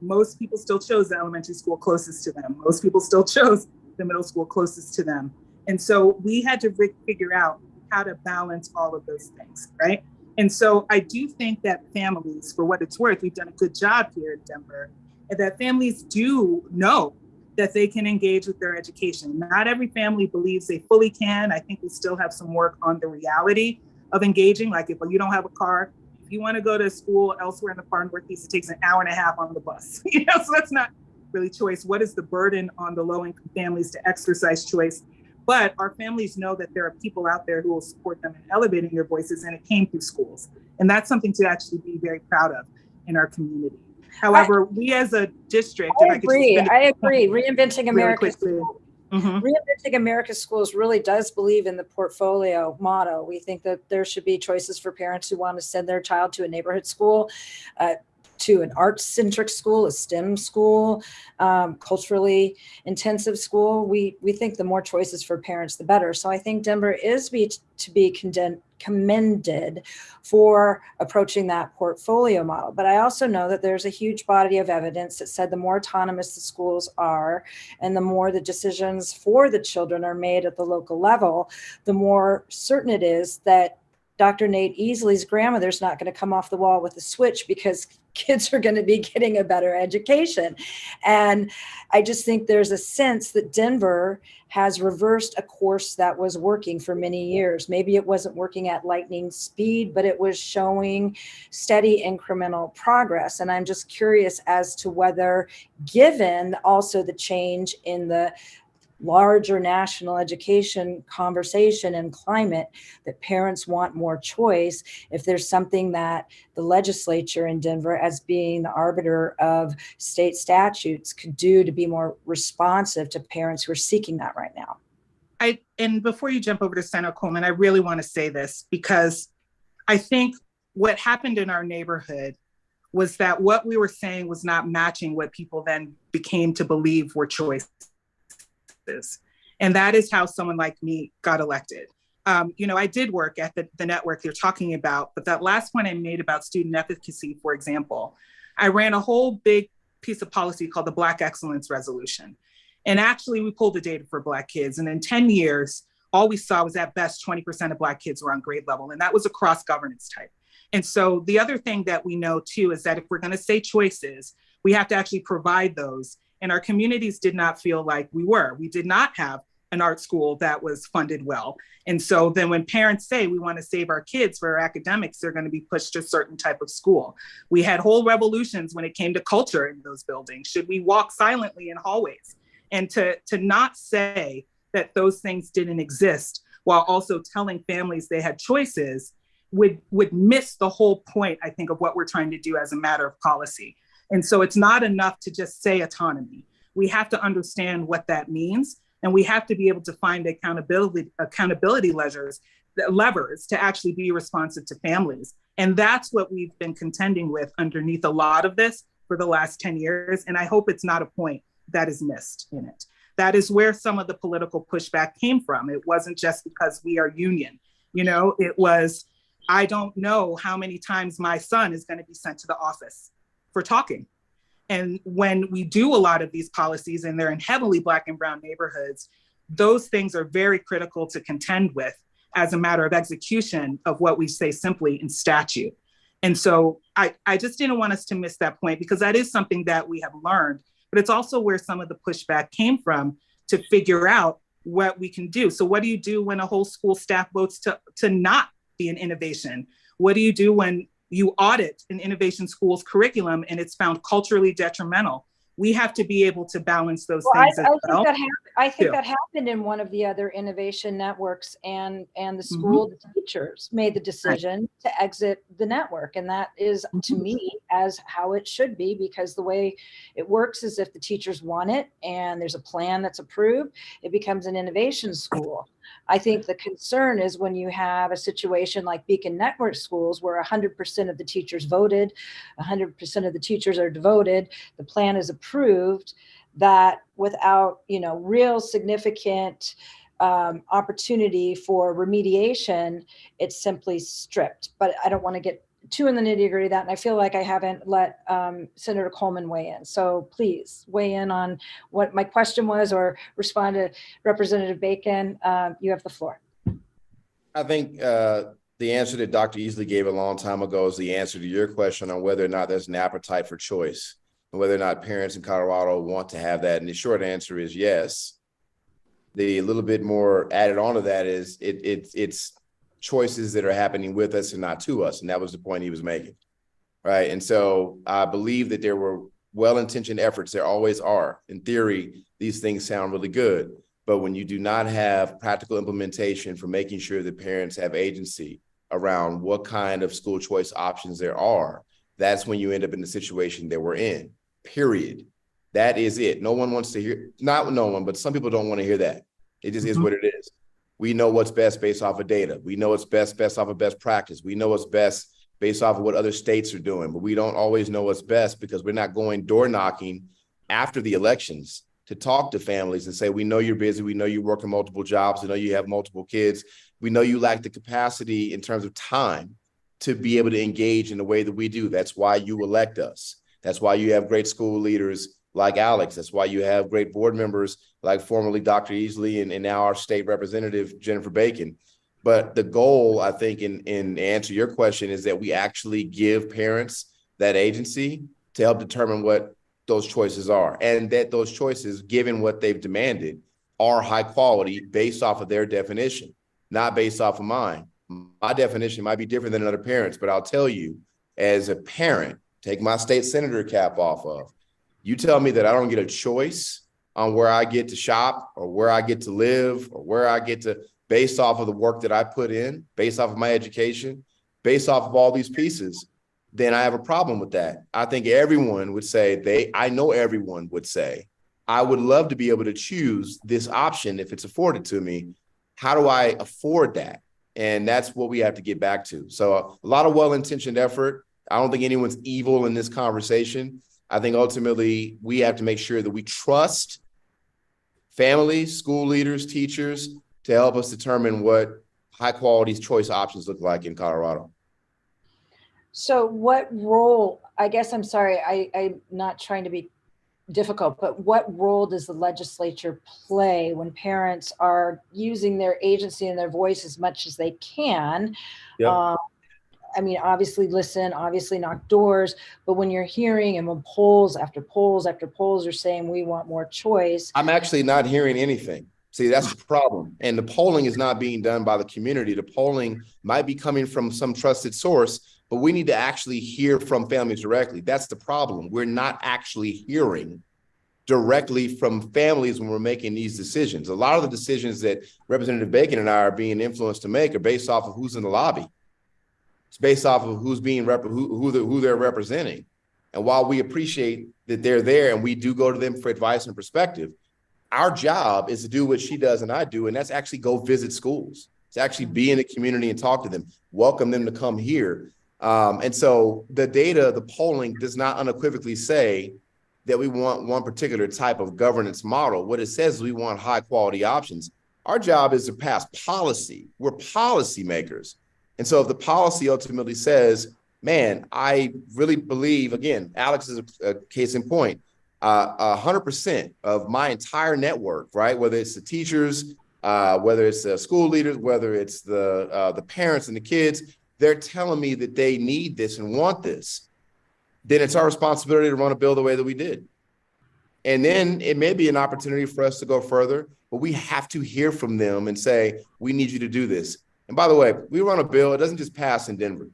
Most people still chose the elementary school closest to them. Most people still chose the middle school closest to them. And so we had to figure out how to balance all of those things, right? And so I do think that families, for what it's worth, we've done a good job here in Denver, and that families do know that they can engage with their education. Not every family believes they fully can. I think we still have some work on the reality of engaging. Like if you don't have a car, if you want to go to school elsewhere in the far northeast, it takes an hour and a half on the bus. You know, so that's not really choice. What is the burden on the low-income families to exercise choice? But our families know that there are people out there who will support them in elevating their voices, and it came through schools. And that's something to actually be very proud of in our community. However, we as a district, I agree. Reinventing America's Schools. Mm-hmm. Reinventing America's Schools really does believe in the portfolio motto. We think that there should be choices for parents who want to send their child to a neighborhood school, to an arts-centric school, a STEM school, culturally intensive school. We think the more choices for parents, the better. So I think Denver is to be commended for approaching that portfolio model. But I also know that there's a huge body of evidence that said the more autonomous the schools are and the more the decisions for the children are made at the local level, the more certain it is that Dr. Nate Easley's grandmother's not going to come off the wall with a switch because kids are going to be getting a better education. And I just think there's a sense that Denver has reversed a course that was working for many years. Maybe it wasn't working at lightning speed, but it was showing steady incremental progress. And I'm just curious as to whether, given also the change in the larger national education conversation and climate, that parents want more choice, if there's something that the legislature in Denver, as being the arbiter of state statutes, could do to be more responsive to parents who are seeking that right now. And before you jump over to Senator Coleman, I really want to say this, because I think what happened in our neighborhood was that what we were saying was not matching what people then became to believe were choices. And that is how someone like me got elected. I did work at the network you're talking about, but that last point I made about student efficacy, for example, I ran a whole big piece of policy called the Black Excellence Resolution. And actually we pulled the data for Black kids. And in 10 years, all we saw was at best 20% of Black kids were on grade level. And that was across governance type. And so the other thing that we know too is that if we're going to say choices, we have to actually provide those. And our communities did not feel like we were. We did not have an art school that was funded well. And so then when parents say we want to save our kids for academics, they're going to be pushed to a certain type of school. We had whole revolutions when it came to culture in those buildings. Should we walk silently in hallways? And to not say that those things didn't exist while also telling families they had choices would miss the whole point, I think, of what we're trying to do as a matter of policy. And so it's not enough to just say autonomy. We have to understand what that means. And we have to be able to find accountability levers to actually be responsive to families. And that's what we've been contending with underneath a lot of this for the last 10 years. And I hope it's not a point that is missed in it. That is where some of the political pushback came from. It wasn't just because we are union. It was, I don't know how many times my son is going to be sent to the office for talking. And when we do a lot of these policies and they're in heavily Black and brown neighborhoods, those things are very critical to contend with as a matter of execution of what we say simply in statute. And so I just didn't want us to miss that point, because that is something that we have learned, but it's also where some of the pushback came from to figure out what we can do. So what do you do when a whole school staff votes to not be an innovation? What do you do when you audit an innovation school's curriculum and it's found culturally detrimental? We have to be able to balance those things as well. I think that happened in one of the other innovation networks, and the school teachers made the decision to exit the network. And that is, to me, as how it should be, because the way it works is if the teachers want it and there's a plan that's approved, it becomes an innovation school. I think the concern is when you have a situation like Beacon Network schools where 100% of the teachers voted, 100% of the teachers are devoted, the plan is approved, that without, real significant opportunity for remediation, it's simply stripped. But I don't want to get too in the nitty gritty of that. And I feel like I haven't let Senator Coleman weigh in. So please weigh in on what my question was or respond to Representative Bacon. You have the floor. I think the answer that Dr. Easley gave a long time ago is the answer to your question on whether or not there's an appetite for choice and whether or not parents in Colorado want to have that. And the short answer is yes. The little bit more added on to that is it's choices that are happening with us and not to us. And that was the point he was making, right? And so I believe that there were well-intentioned efforts. There always are. In theory, these things sound really good. But when you do not have practical implementation for making sure that parents have agency around what kind of school choice options there are, that's when you end up in the situation that we're in, period. That is it. No one wants to hear, not no one, but some people don't want to hear that. It just is what it is. We know what's best based off of data. We know what's best off of best practice. We know what's best based off of what other states are doing, but we don't always know what's best because we're not going door knocking after the elections to talk to families and say, we know you're busy. We know you're working multiple jobs. We know you have multiple kids. We know you lack the capacity in terms of time to be able to engage in the way that we do. That's why you elect us. That's why you have great school leaders like Alex. That's why you have great board members like formerly Dr. Easley and now our state representative, Jennifer Bacon. But the goal, I think, in answer your question is that we actually give parents that agency to help determine what those choices are. And that those choices, given what they've demanded, are high quality based off of their definition, not based off of mine. My definition might be different than other parents, but I'll tell you, as a parent, take my state senator cap off of, you tell me that I don't get a choice on where I get to shop or where I get to live or where I get to, based off of the work that I put in, based off of my education, based off of all these pieces, then I have a problem with that. I think everyone would say, I know everyone would say, I would love to be able to choose this option if it's afforded to me. How do I afford that? And that's what we have to get back to. So a lot of well-intentioned effort. I don't think anyone's evil in this conversation. I think ultimately we have to make sure that we trust families, school leaders, teachers to help us determine what high quality choice options look like in Colorado. So what role, I guess, I'm sorry, I'm not trying to be difficult, but what role does the legislature play when parents are using their agency and their voice as much as they can? Yep. I mean, obviously listen, obviously knock doors, but when you're hearing and when polls after polls after polls are saying we want more choice. I'm actually not hearing anything. See, that's the problem. And the polling is not being done by the community. The polling might be coming from some trusted source, but we need to actually hear from families directly. That's the problem. We're not actually hearing directly from families when we're making these decisions. A lot of the decisions that Representative Bacon and I are being influenced to make are based off of who's in the lobby. It's based off of who's being who they're representing. And while we appreciate that they're there and we do go to them for advice and perspective, our job is to do what she does and I do, and that's actually go visit schools. It's actually be in the community and talk to them, welcome them to come here. And so the data, the polling does not unequivocally say that we want one particular type of governance model. What it says is we want high quality options. Our job is to pass policy. We're policymakers. And so if the policy ultimately says, man, I really believe, again, Alex is a case in point, 100% of my entire network, right? Whether it's the teachers, whether it's the school leaders, whether it's the parents and the kids, they're telling me that they need this and want this. Then it's our responsibility to run a bill the way that we did. And then it may be an opportunity for us to go further, but we have to hear from them and say, we need you to do this. And by the way, we run a bill, it doesn't just pass in Denver.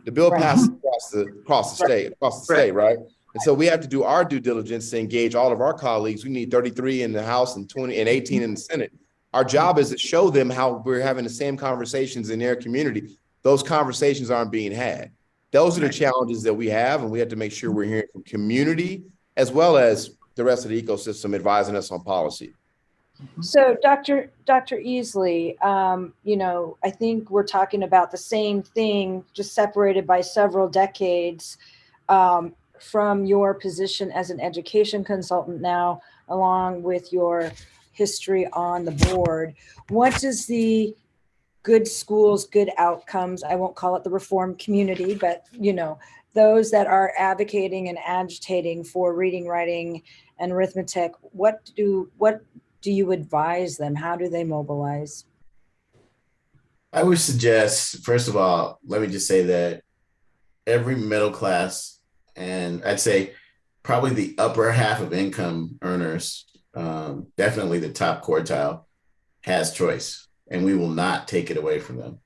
The bill passes across the state, right? And so we have to do our due diligence to engage all of our colleagues. We need 33 in the House and 18 in the Senate. Our job is to show them how we're having the same conversations in their community. Those conversations aren't being had. Those are the challenges that we have, and we have to make sure we're hearing from community as well as the rest of the ecosystem advising us on policy. So Dr. Easley, I think we're talking about the same thing, just separated by several decades from your position as an education consultant now, along with your history on the board. What does the good schools, good outcomes, I won't call it the reform community, but those that are advocating and agitating for reading, writing, and arithmetic, what do you advise them? How do they mobilize? I would suggest, first of all, let me just say that every middle class, and I'd say probably the upper half of income earners, definitely the top quartile, has choice, and we will not take it away from them,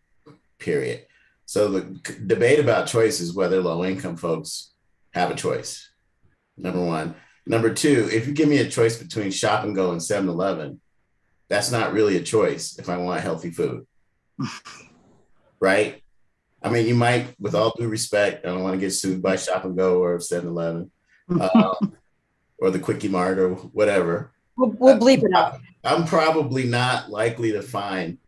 period. So the debate about choice is whether low income folks have a choice, number one. Number two, if you give me a choice between Shop and Go and 7-Eleven, that's not really a choice if I want healthy food, right? I mean, you might, with all due respect, I don't want to get sued by Shop and Go or 7-Eleven or the Quickie Mart or whatever. We'll bleep it out. I'm probably not likely to find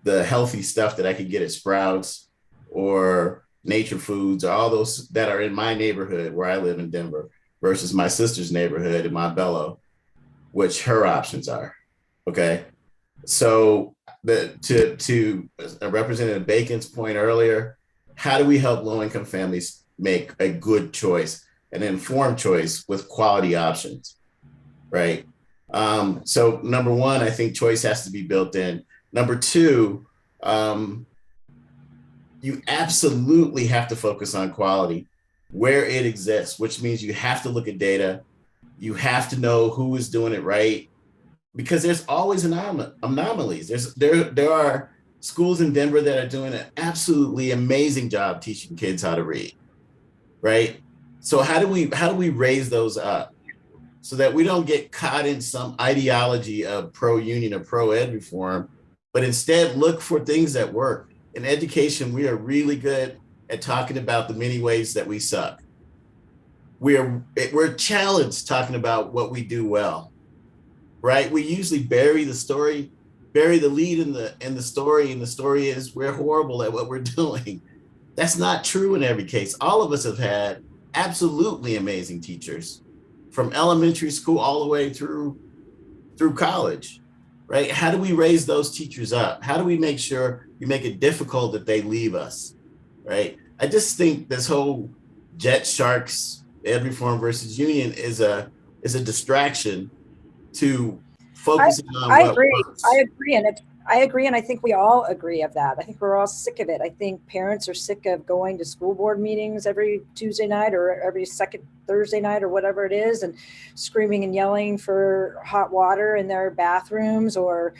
the healthy stuff that I could get at Sprouts or Nature Foods or all those that are in my neighborhood where I live in Denver versus my sister's neighborhood in Montbello, which her options are. Okay. So to Representative Bacon's point earlier, how do we help low-income families make a good choice, an informed choice with quality options, right? So number one, I think choice has to be built in. Number two, you absolutely have to focus on quality where it exists, which means you have to look at data. You have to know who is doing it right, because there's always anomalies. There are schools in Denver that are doing an absolutely amazing job teaching kids how to read, right? So how do we raise those up so that we don't get caught in some ideology of pro-union or pro-ed reform, but instead look for things that work? In education, we are really good at talking about the many ways that we suck. We're challenged talking about what we do well, right? We usually bury the lead in the story, and the story is we're horrible at what we're doing. That's not true in every case. All of us have had absolutely amazing teachers from elementary school all the way through college, right? How do we raise those teachers up? How do we make sure we make it difficult that they leave us, right? I just think this whole jet sharks, ed reform versus union is a distraction to focusing on I what agree. works. I agree. And I agree, and I think we all agree of that. I think we're all sick of it. I think parents are sick of going to school board meetings every Tuesday night or every second Thursday night or whatever it is, and screaming and yelling for hot water in their bathrooms or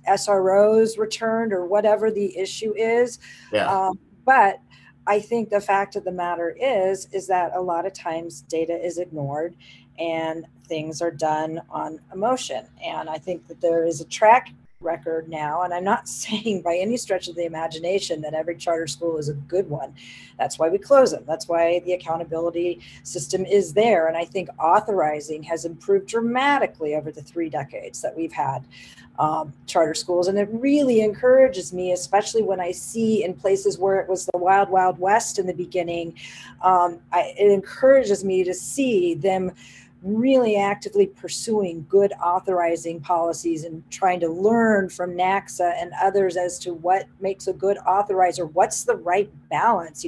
SROs returned or whatever the issue is. Yeah. But I think the fact of the matter is that a lot of times data is ignored and things are done on emotion. And I think that there is a track record now, and I'm not saying by any stretch of the imagination that every charter school is a good one. That's why we close them. That's why the accountability system is there. And I think authorizing has improved dramatically over the 3 decades that we've had charter schools. And it really encourages me, especially when I see in places where it was the wild, wild west in the beginning, it encourages me to see them really actively pursuing good authorizing policies and trying to learn from NACSA and others as to what makes a good authorizer. What's the right balance?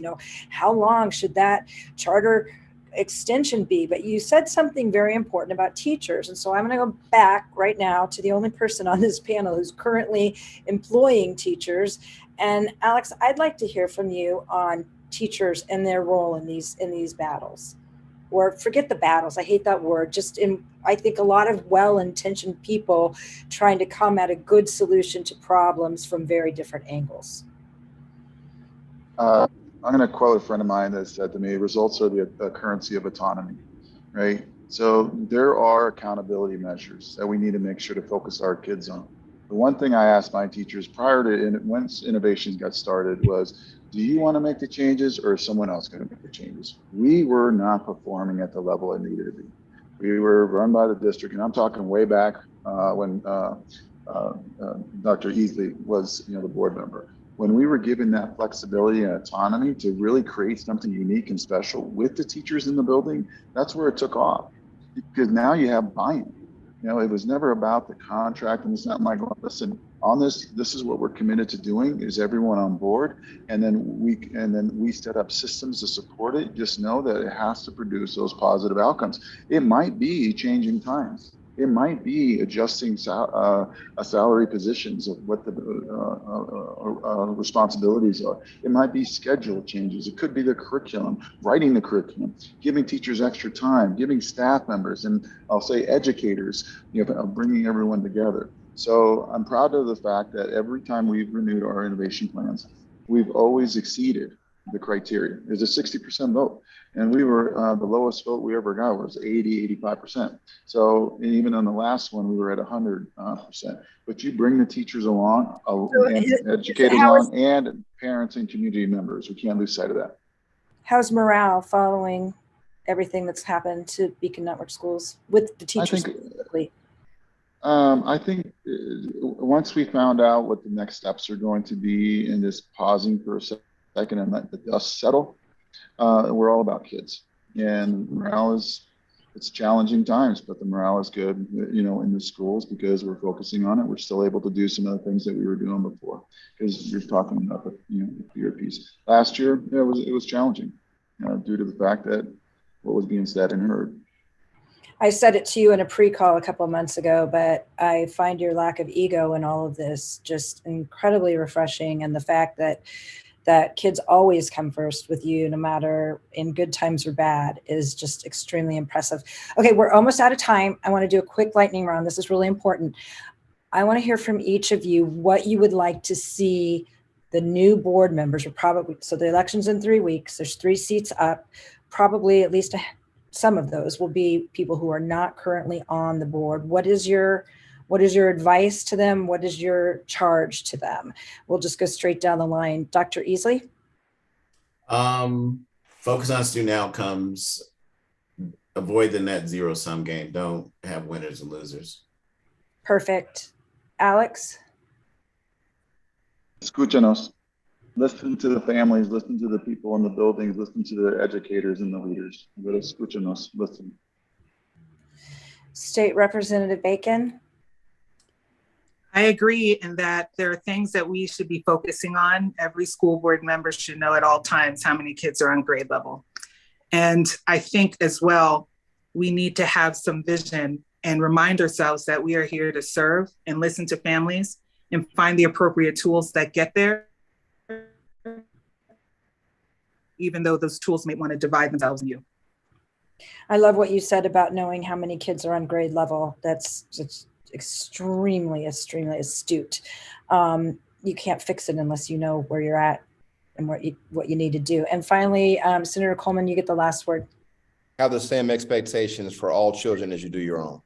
How long should that charter extension be? But you said something very important about teachers. And so I'm going to go back right now to the only person on this panel who's currently employing teachers. And Alex, I'd like to hear from you on teachers and their role in these battles. Or forget the battles. I hate that word. I think a lot of well-intentioned people trying to come at a good solution to problems from very different angles. I'm going to quote a friend of mine that said to me, results are the currency of autonomy, right? So there are accountability measures that we need to make sure to focus our kids on. The one thing I asked my teachers prior to once innovations got started was, do you want to make the changes or is someone else going to make the changes? We were not performing at the level it needed to be. We were run by the district, and I'm talking way back when Dr. Easley was the board member. When we were given that flexibility and autonomy to really create something unique and special with the teachers in the building, that's where it took off. Because now you have buy-in. It was never about the contract, and it's not like, listen, on this is what we're committed to doing. Is everyone on board? And then we set up systems to support it. Just know that it has to produce those positive outcomes. It might be changing times. It might be adjusting salary positions of what the responsibilities are. It might be schedule changes. It could be the curriculum, writing the curriculum, giving teachers extra time, giving staff members, and I'll say educators, bringing everyone together. So I'm proud of the fact that every time we've renewed our innovation plans, we've always exceeded the criteria. There's a 60% vote. And we were, the lowest vote we ever got was 85%. So even on the last one, we were at 100%. But you bring the teachers along, and educators along, and parents and community members. We can't lose sight of that. How's morale following everything that's happened to Beacon Network Schools with the teachers specifically? I think once we found out what the next steps are going to be in this pausing for a second and let the dust settle, we're all about kids, and morale it's challenging times, but the morale is good, in the schools because we're focusing on it. We're still able to do some of the things that we were doing before, because you're talking about the fear piece. Last year, it was challenging due to the fact that what was being said and heard. I said it to you in a pre-call a couple of months ago, but I find your lack of ego in all of this just incredibly refreshing. And the fact that kids always come first with you, no matter in good times or bad, is just extremely impressive. Okay, we're almost out of time. I want to do a quick lightning round. This is really important. I want to hear from each of you what you would like to see the new board members, so the election's in 3 weeks, there's 3 seats up, probably at least some of those will be people who are not currently on the board. What is your advice to them? What is your charge to them? We'll just go straight down the line. Dr. Easley? Focus on student outcomes. Avoid the net zero sum game. Don't have winners and losers. Perfect. Alex? Escúchanos. Listen to the families, listen to the people in the buildings, listen to the educators and the leaders. But escúchanos, listen. State Representative Bacon? I agree in that there are things that we should be focusing on. Every school board member should know at all times how many kids are on grade level. And I think as well, we need to have some vision and remind ourselves that we are here to serve and listen to families and find the appropriate tools that get there, even though those tools may want to divide themselves in you. I love what you said about knowing how many kids are on grade level. That's just extremely, extremely astute. You can't fix it unless you know where you're at and what you need to do. And finally, Senator Coleman, you get the last word. Have the same expectations for all children as you do your own.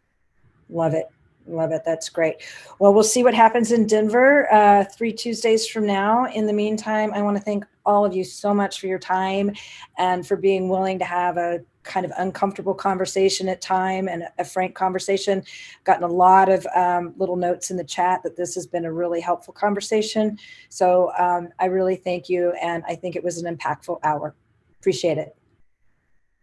Love it. Love it. That's great. Well, we'll see what happens in Denver 3 Tuesdays from now. In the meantime, I want to thank all of you so much for your time and for being willing to have a kind of uncomfortable conversation at time and a frank conversation. Gotten a lot of little notes in the chat that this has been a really helpful conversation. So I really thank you. And I think it was an impactful hour. Appreciate it.